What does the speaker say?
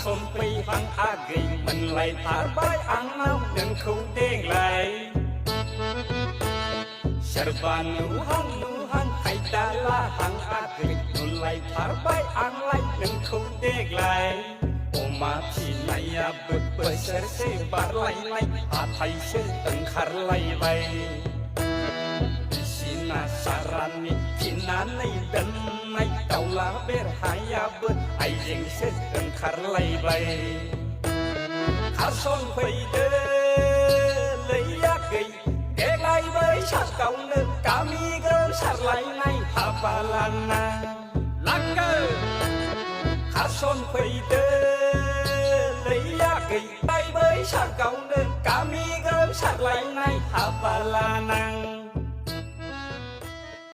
sôn phi hăng á ghi mình lại thả bái ăn nâu đừng không đen lại Serban nu hăng hay ta la hăng á ghi mình lại thả bái ăn lại đừng không đen lại Oma phi này à bực bực ser se bar lại lại à thay se từng khar lại vậy Sina sarani kina nei dan nei taula berhaya ber ai jeng se từng khar lại vậy khar son phơi de lấy ya gầy ke lai với sát cầu nữ kami gơ sát lại này hapalana lakka khar son phơi de lấy ya gầy tay với sát cầu nữ kami gơ sát lại này hapalana